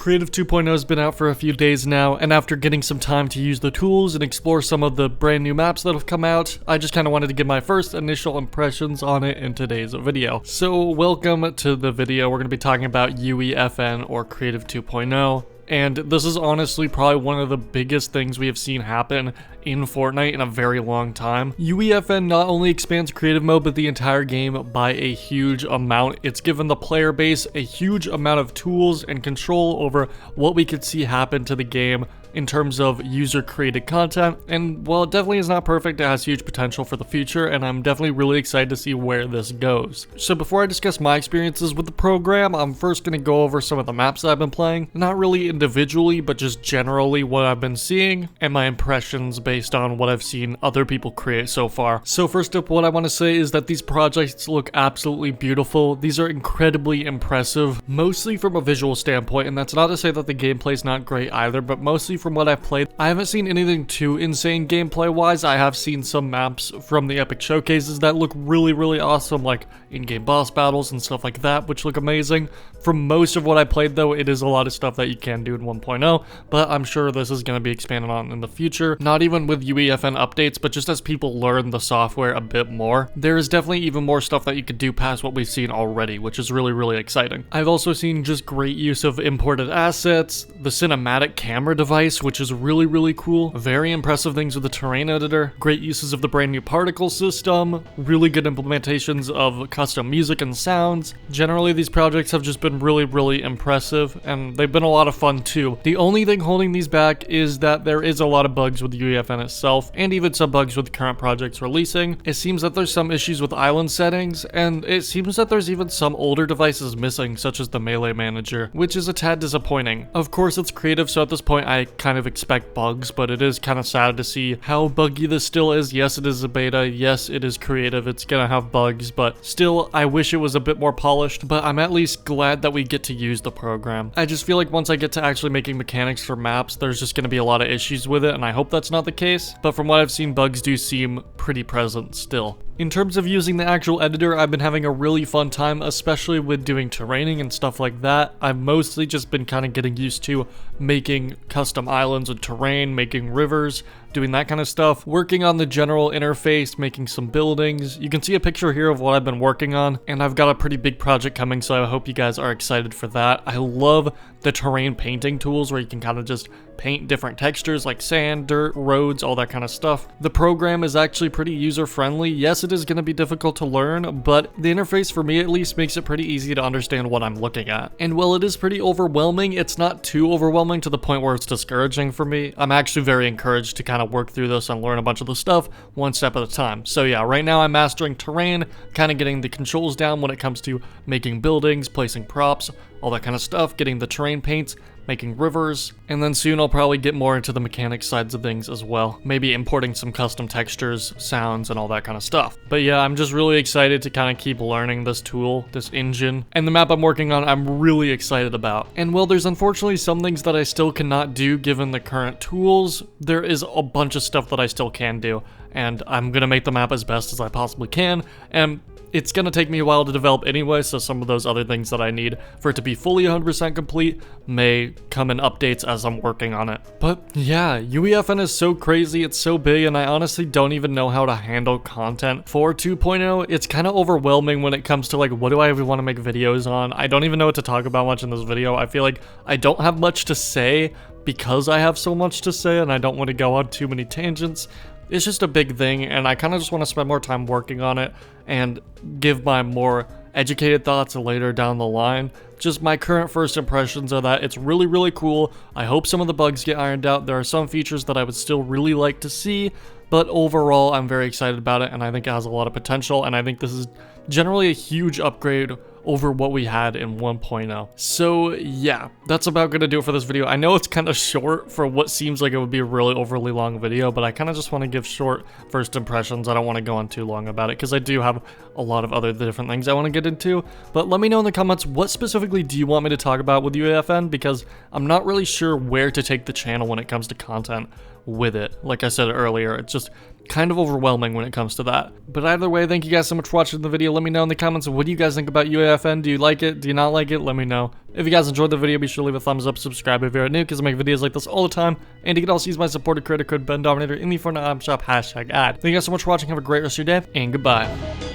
Creative 2.0 has been out for a few days now, and after getting some time to use the tools and explore some of the brand new maps that have come out, I just kind of wanted to give my first initial impressions on it in today's video. So welcome to the video. We're going to be talking about UEFN or Creative 2.0. And this is honestly probably one of the biggest things we have seen happen in Fortnite in a very long time. UEFN not only expands creative mode, but the entire game by a huge amount. It's given the player base a huge amount of tools and control over what we could see happen to the game in terms of user-created content, and while it definitely is not perfect, it has huge potential for the future, and I'm definitely really excited to see where this goes. So before I discuss my experiences with the program, I'm first going to go over some of the maps that I've been playing, not really individually, but just generally what I've been seeing, and my impressions based on what I've seen other people create so far. So first up, what I want to say is that these projects look absolutely beautiful. These are incredibly impressive, mostly from a visual standpoint, and that's not to say that the gameplay is not great either, but mostly from what I've played, I haven't seen anything too insane gameplay wise. I have seen some maps from the epic showcases that look really awesome, like in-game boss battles and stuff like that, which look amazing. For most of what I played though, it is a lot of stuff that you can do in 1.0, but I'm sure this is going to be expanded on in the future, not even with UEFN updates, but just as people learn the software a bit more. There is definitely even more stuff that you could do past what we've seen already, which is really exciting. I've also seen just great use of imported assets, the cinematic camera device, which is really cool. Very impressive things with the terrain editor. Great uses of the brand new particle system. Really good implementations of custom music and sounds. Generally, these projects have just been really impressive, and they've been a lot of fun too. The only thing holding these back is that there is a lot of bugs with UEFN itself, and even some bugs with the current projects releasing. It seems that there's some issues with island settings, and it seems that there's even some older devices missing, such as the melee manager, which is a tad disappointing. Of course, it's creative, so at this point, I kind of expect bugs, but it is kind of sad to see how buggy this still is. Yes, it is a beta. Yes, it is creative. It's gonna have bugs, but still, I wish it was a bit more polished, but I'm at least glad that we get to use the program. I just feel like once I get to actually making mechanics for maps, there's just gonna be a lot of issues with it, and I hope that's not the case, but from what I've seen, bugs do seem pretty present still. In terms of using the actual editor, I've been having a really fun time, especially with doing terraining and stuff like that. I've mostly just been kind of getting used to making custom islands and terrain, making rivers, doing that kind of stuff, working on the general interface, making some buildings. You can see a picture here of what I've been working on, and I've got a pretty big project coming, so I hope you guys are excited for that. I love the terrain painting tools where you can kind of just paint different textures like sand, dirt, roads, all that kind of stuff. The program is actually pretty user-friendly. Yes, it is going to be difficult to learn, but the interface for me at least makes it pretty easy to understand what I'm looking at. And while it is pretty overwhelming, it's not too overwhelming to the point where it's discouraging for me. I'm actually very encouraged to kind of work through this and learn a bunch of the stuff one step at a time. So yeah, right now I'm mastering terrain, kind of getting the controls down when it comes to making buildings, placing props, all that kind of stuff, getting the terrain paints, making rivers, and then soon I'll probably get more into the mechanics sides of things as well. Maybe importing some custom textures, sounds, and all that kind of stuff. But yeah, I'm just really excited to kind of keep learning this tool, this engine, and the map I'm working on I'm really excited about. And while there's unfortunately some things that I still cannot do given the current tools, there is a bunch of stuff that I still can do, and I'm gonna make the map as best as I possibly can, and it's gonna take me a while to develop anyway, so some of those other things that I need for it to be fully 100% complete may come in updates as I'm working on it. But yeah, UEFN is so crazy, it's so big, and I honestly don't even know how to handle content for 2.0. It's kind of overwhelming when it comes to like, what do I even want to make videos on? I don't even know what to talk about much in this video. I feel like I don't have much to say because I have so much to say, and I don't want to go on too many tangents. It's just a big thing, and I kind of just want to spend more time working on it and give my more educated thoughts later down the line. Just my current first impressions are that it's really cool. I hope some of the bugs get ironed out. There are some features that I would still really like to see, but overall I'm very excited about it, and I think it has a lot of potential, and I think this is generally a huge upgrade over what we had in 1.0. So yeah, that's about gonna do it for this video. I know it's kind of short for what seems like it would be a really overly long video, but I kind of just want to give short first impressions. I don't want to go on too long about it because I do have a lot of other different things I want to get into. But let me know in the comments, what specifically do you want me to talk about with UEFN, because I'm not really sure where to take the channel when it comes to content. with it. Like I said earlier, it's just kind of overwhelming when it comes to that. But either way, thank you guys so much for watching the video. Let me know in the comments, what do you guys think about UEFN? Do you like it? Do you not like it? Let me know. If you guys enjoyed the video, be sure to leave a thumbs up, subscribe if you're new, because I make videos like this all the time. And you can also use my supported creator code Bendominator in the Fortnite item shop #ad. Thank you guys so much for watching. Have a great rest of your day, and goodbye.